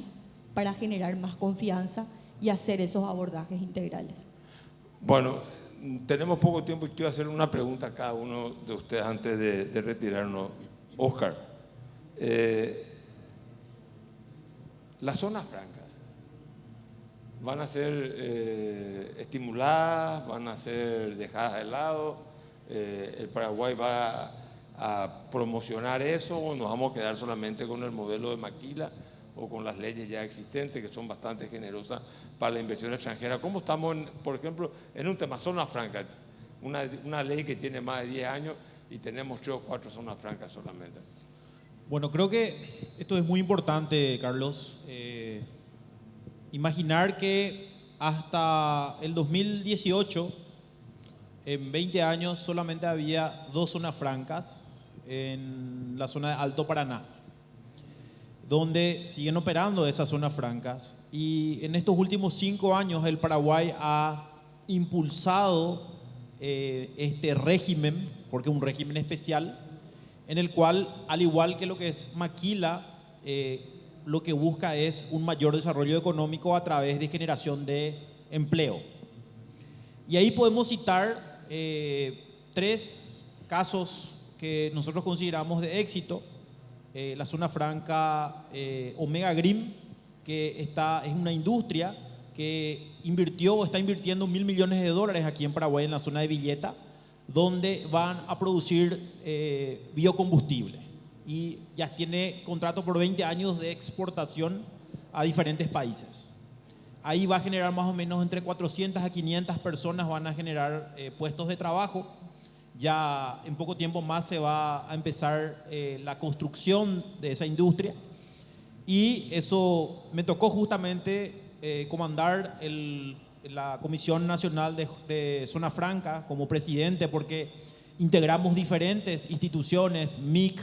para generar más confianza y hacer esos abordajes integrales. Bueno, tenemos poco tiempo y quiero hacer una pregunta a cada uno de ustedes antes de retirarnos. Oscar, las zonas francas van a ser estimuladas, van a ser dejadas de lado, el Paraguay va a promocionar eso o nos vamos a quedar solamente con el modelo de Maquila o con las leyes ya existentes que son bastante generosas para la inversión extranjera. ¿Cómo estamos, por ejemplo, en un tema zona franca? Una ley que tiene más de 10 años y tenemos 3 o 4 zonas francas solamente. Bueno, creo que esto es muy importante, Carlos. Imaginar que hasta el 2018, en 20 años, solamente había 2 zonas francas en la zona de Alto Paraná, donde siguen operando esas zonas francas. Y en estos últimos 5 años el Paraguay ha impulsado este régimen, porque es un régimen especial, en el cual, al igual que lo que es Maquila, lo que busca es un mayor desarrollo económico a través de generación de empleo. Y ahí podemos citar 3 casos que nosotros consideramos de éxito. La zona franca Omega Green, que es una industria que invirtió o está invirtiendo $1.000 millones aquí en Paraguay, en la zona de Villeta, donde van a producir biocombustible y ya tiene contrato por 20 años de exportación a diferentes países. Ahí va a generar más o menos entre 400 a 500 personas, van a generar puestos de trabajo. Ya en poco tiempo más se va a empezar la construcción de esa industria. Y eso me tocó justamente comandar la Comisión Nacional de Zona Franca como presidente, porque integramos diferentes instituciones, MIC,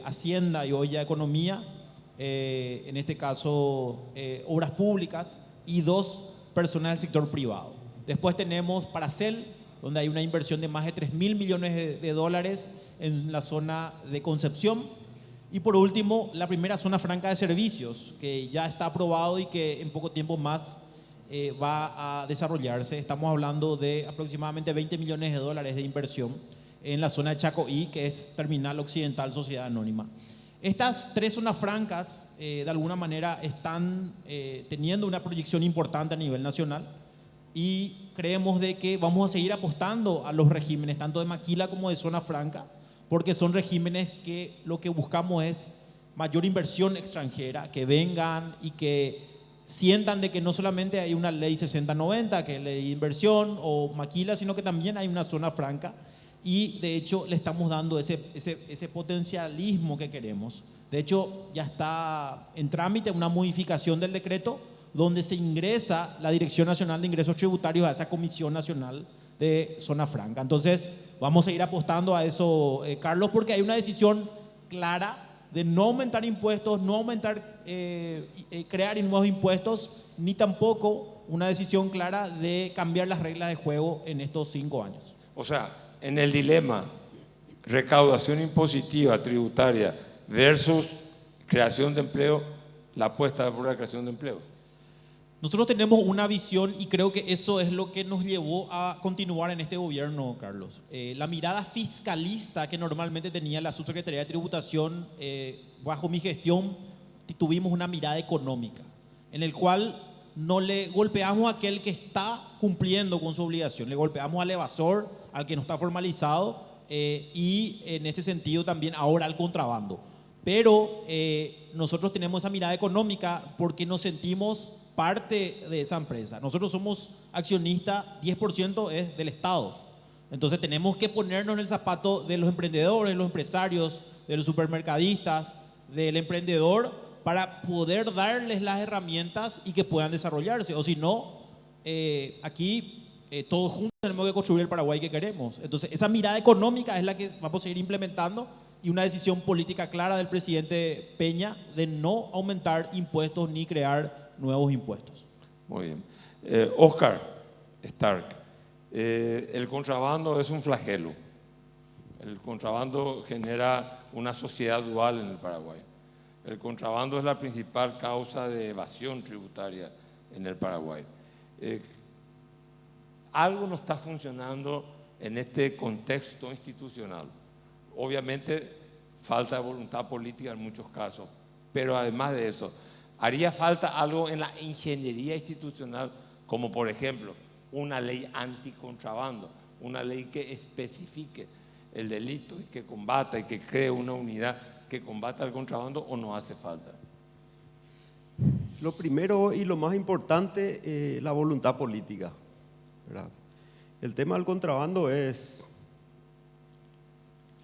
Hacienda y hoy ya Economía, en este caso Obras Públicas y 2 personas del sector privado. Después tenemos Paracel, donde hay una inversión de más de $3.000 millones de dólares en la zona de Concepción. Y por último, la primera zona franca de servicios, que ya está aprobado y que en poco tiempo más va a desarrollarse. Estamos hablando de aproximadamente $20 millones de dólares de inversión en la zona de Chacoí, que es Terminal Occidental Sociedad Anónima. Estas 3 zonas francas, de alguna manera, están teniendo una proyección importante a nivel nacional y creemos de que vamos a seguir apostando a los regímenes, tanto de Maquila como de zona franca, porque son regímenes que lo que buscamos es mayor inversión extranjera, que vengan y que sientan de que no solamente hay una ley 6090, que es ley de inversión o Maquila, sino que también hay una zona franca y de hecho le estamos dando ese potencialismo que queremos. De hecho, ya está en trámite una modificación del decreto donde se ingresa la Dirección Nacional de Ingresos Tributarios a esa Comisión Nacional de Zona Franca. Entonces, vamos a ir apostando a eso, Carlos, porque hay una decisión clara de no aumentar impuestos, no aumentar, crear nuevos impuestos, ni tampoco una decisión clara de cambiar las reglas de juego en estos 5 años. O sea, en el dilema recaudación impositiva tributaria versus creación de empleo, la apuesta por la creación de empleo. Nosotros tenemos una visión y creo que eso es lo que nos llevó a continuar en este gobierno, Carlos. La mirada fiscalista que normalmente tenía la Subsecretaría de Tributación bajo mi gestión, tuvimos una mirada económica, en el cual no le golpeamos a aquel que está cumpliendo con su obligación, le golpeamos al evasor, al que no está formalizado y en este sentido también ahora al contrabando. Pero nosotros tenemos esa mirada económica porque nos sentimos parte de esa empresa. Nosotros somos accionistas, 10% es del Estado. Entonces tenemos que ponernos en el zapato de los emprendedores, los empresarios, de los supermercadistas, del emprendedor, para poder darles las herramientas y que puedan desarrollarse. O si no, aquí todos juntos tenemos que construir el Paraguay que queremos. Entonces esa mirada económica es la que vamos a seguir implementando y una decisión política clara del presidente Peña de no aumentar impuestos ni crear nuevos impuestos. Muy bien. Oscar Stark, el contrabando es un flagelo. El contrabando genera una sociedad dual en el Paraguay. El contrabando es la principal causa de evasión tributaria en el Paraguay. Algo no está funcionando en este contexto institucional. Obviamente falta de voluntad política en muchos casos, pero además de eso, haría falta algo en la ingeniería institucional, como por ejemplo una ley anticontrabando, una ley que especifique el delito y que combata y que cree una unidad que combata el contrabando, o no hace falta. Lo primero y lo más importante, la voluntad política, ¿verdad? El tema del contrabando es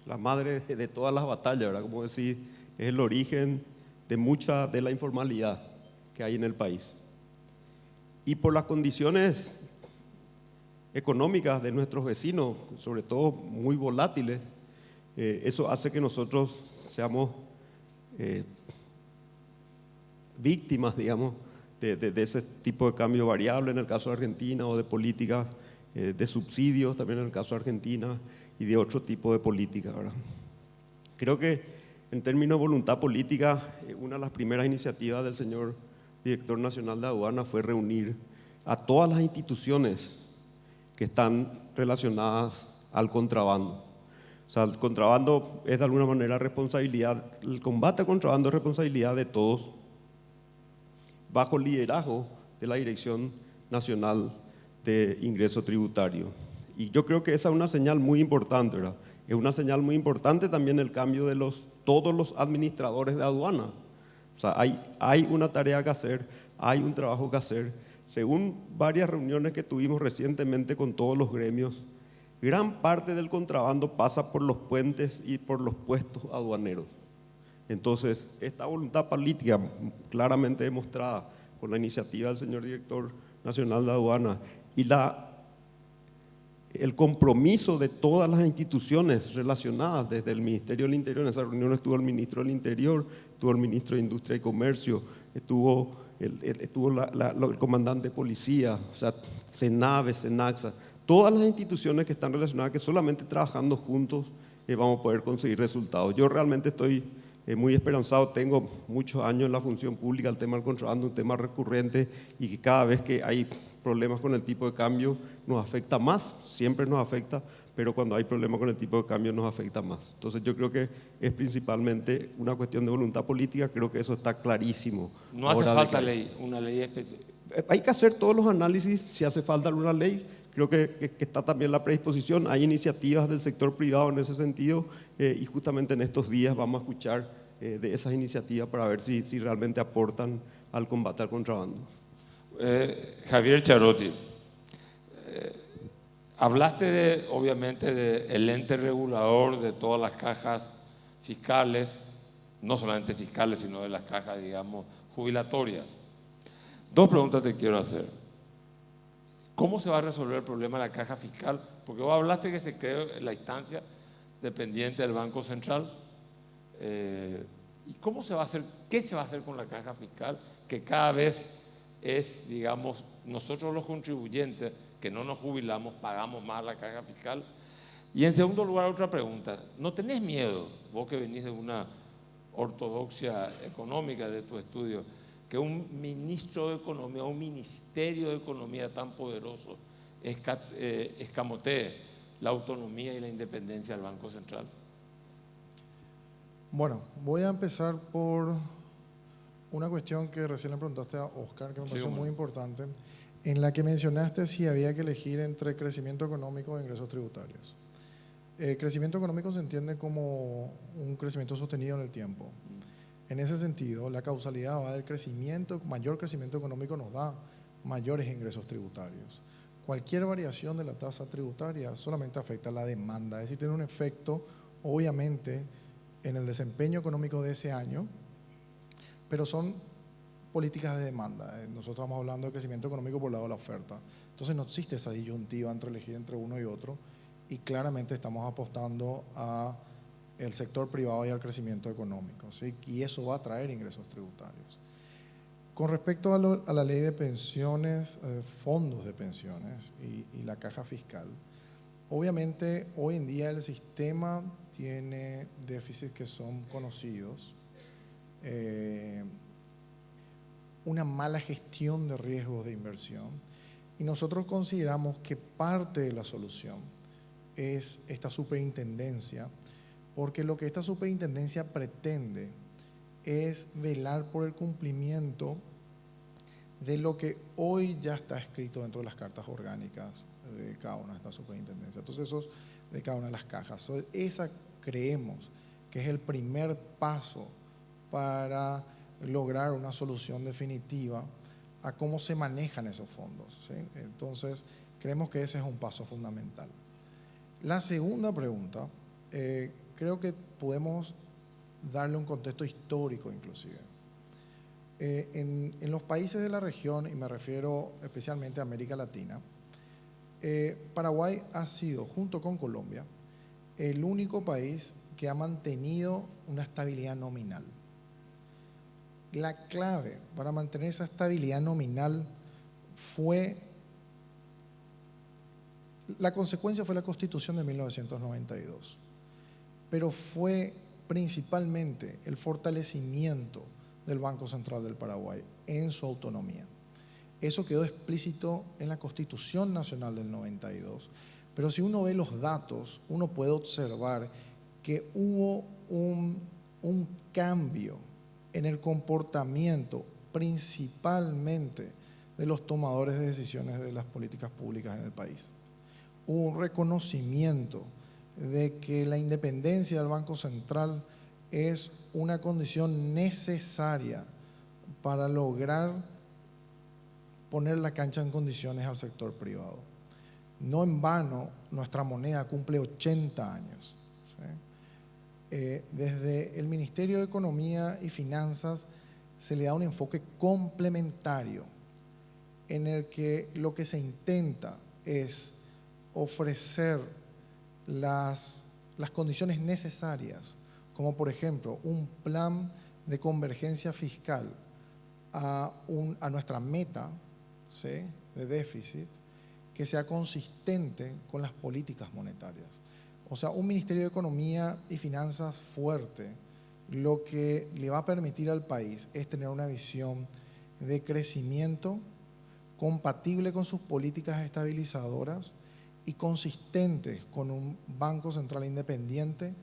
la madre de todas las batallas, ¿verdad? Como decir, es el origen de mucha de la informalidad que hay en el país. Y por las condiciones económicas de nuestros vecinos, sobre todo muy volátiles, eso hace que nosotros seamos víctimas, digamos, de ese tipo de cambio variable en el caso de Argentina, o de políticas de subsidios también en el caso de Argentina, y de otro tipo de políticas, ¿verdad? Creo que en términos de voluntad política, una de las primeras iniciativas del señor director nacional de aduana fue reunir a todas las instituciones que están relacionadas al contrabando. O sea, el contrabando es de alguna manera responsabilidad, el combate al contrabando es responsabilidad de todos, bajo el liderazgo de la Dirección Nacional de Ingreso Tributario. Y yo creo que esa es una señal muy importante, ¿verdad? Es una señal muy importante también el cambio de todos los administradores de aduana. O sea, hay una tarea que hacer, hay un trabajo que hacer. Según varias reuniones que tuvimos recientemente con todos los gremios, gran parte del contrabando pasa por los puentes y por los puestos aduaneros. Entonces, esta voluntad política claramente demostrada con la iniciativa del señor director nacional de aduana y el compromiso de todas las instituciones relacionadas, desde el Ministerio del Interior. En esa reunión estuvo el ministro del Interior, estuvo el ministro de Industria y Comercio, estuvo el comandante de policía, o sea, CENAVE, SENACSA, todas las instituciones que están relacionadas, que solamente trabajando juntos vamos a poder conseguir resultados. Yo realmente estoy muy esperanzado, tengo muchos años en la función pública, el tema del contrabando, un tema recurrente, y que cada vez que hay problemas con el tipo de cambio nos afecta más, siempre nos afecta, pero cuando hay problemas con el tipo de cambio nos afecta más. Entonces yo creo que es principalmente una cuestión de voluntad política, creo que eso está clarísimo. No hace falta una ley específica. Hay que hacer todos los análisis, si hace falta alguna ley. Creo que está también la predisposición, hay iniciativas del sector privado en ese sentido, y justamente en estos días vamos a escuchar de esas iniciativas para ver si realmente aportan al combate al contrabando. Javier Charotti, hablaste obviamente del ente regulador de todas las cajas fiscales, no solamente fiscales, sino de las cajas, digamos, jubilatorias. Dos preguntas te quiero hacer. ¿Cómo se va a resolver el problema de la caja fiscal? Porque vos hablaste que se creó la instancia dependiente del Banco Central. ¿Y cómo se va a hacer? ¿Qué se va a hacer con la caja fiscal? Que cada vez es, digamos, nosotros los contribuyentes que no nos jubilamos pagamos más la caja fiscal. Y en segundo lugar, otra pregunta. ¿No tenés miedo, vos que venís de una ortodoxia económica de tu estudio, que un ministro de Economía, un ministerio de Economía tan poderoso escamotee la autonomía y la independencia del Banco Central? Bueno, voy a empezar por una cuestión que recién le preguntaste a Oscar, que me Sí, pareció cómo muy no. importante, en la que mencionaste si había que elegir entre crecimiento económico e ingresos tributarios. Crecimiento económico se entiende como un crecimiento sostenido en el tiempo. En ese sentido, la causalidad va del crecimiento, mayor crecimiento económico nos da mayores ingresos tributarios. Cualquier variación de la tasa tributaria solamente afecta a la demanda, es decir, tiene un efecto, obviamente, en el desempeño económico de ese año, pero son políticas de demanda. Nosotros estamos hablando de crecimiento económico por el lado de la oferta. Entonces no existe esa disyuntiva entre elegir entre uno y otro, y claramente estamos apostando a el sector privado y al crecimiento económico, ¿sí? Y eso va a traer ingresos tributarios. Con respecto a la ley de pensiones, fondos de pensiones y la caja fiscal, obviamente hoy en día el sistema tiene déficits que son conocidos, una mala gestión de riesgos de inversión, y nosotros consideramos que parte de la solución es esta superintendencia, porque lo que esta superintendencia pretende es velar por el cumplimiento de lo que hoy ya está escrito dentro de las cartas orgánicas de cada una de estas superintendencias. Entonces, esos de cada una de las cajas. Esa creemos que es el primer paso para lograr una solución definitiva a cómo se manejan esos fondos, ¿sí? Entonces, creemos que ese es un paso fundamental. La segunda pregunta, creo que podemos darle un contexto histórico inclusive. En los países de la región, y me refiero especialmente a América Latina, Paraguay ha sido, junto con Colombia, el único país que ha mantenido una estabilidad nominal. La clave para mantener esa estabilidad nominal la consecuencia fue la Constitución de 1992, pero fue principalmente el fortalecimiento del Banco Central del Paraguay en su autonomía. Eso quedó explícito en la Constitución Nacional del 92, pero si uno ve los datos, uno puede observar que hubo un cambio en el comportamiento principalmente de los tomadores de decisiones de las políticas públicas en el país. Hubo un reconocimiento de que la independencia del Banco Central es una condición necesaria para lograr poner la cancha en condiciones al sector privado. No en vano, nuestra moneda cumple 80 años. ¿Sí? Desde el Ministerio de Economía y Finanzas se le da un enfoque complementario en el que lo que se intenta es ofrecer las condiciones necesarias, como por ejemplo un plan de convergencia fiscal a nuestra meta, ¿sí?, de déficit, que sea consistente con las políticas monetarias. O sea, un Ministerio de Economía y Finanzas fuerte, lo que le va a permitir al país es tener una visión de crecimiento compatible con sus políticas estabilizadoras y consistentes con un Banco Central independiente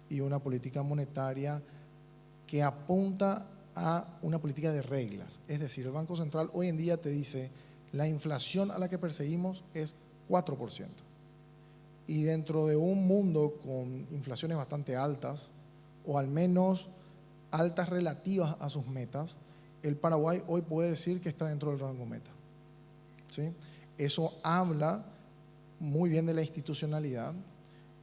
y una política monetaria que apunta a una política de reglas. Es decir, el Banco Central hoy en día te dice la inflación a la que perseguimos es 4%. Y dentro de un mundo con inflaciones bastante altas, o al menos altas relativas a sus metas, el Paraguay hoy puede decir que está dentro del rango meta, ¿sí? Eso habla muy bien de la institucionalidad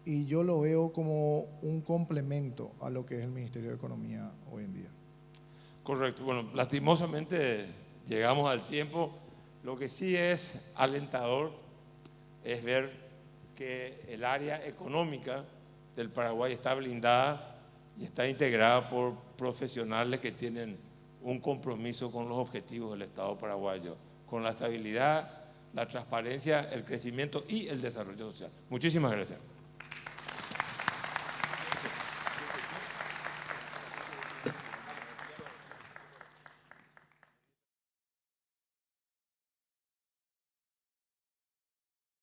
y yo lo veo como un complemento a lo que es el Ministerio de Economía hoy en día. Correcto. Bueno, lastimosamente llegamos al tiempo. Lo que sí es alentador es ver que el área económica del Paraguay está blindada y está integrada por profesionales que tienen un compromiso con los objetivos del Estado paraguayo, con la estabilidad, la transparencia, el crecimiento y el desarrollo social. Muchísimas gracias.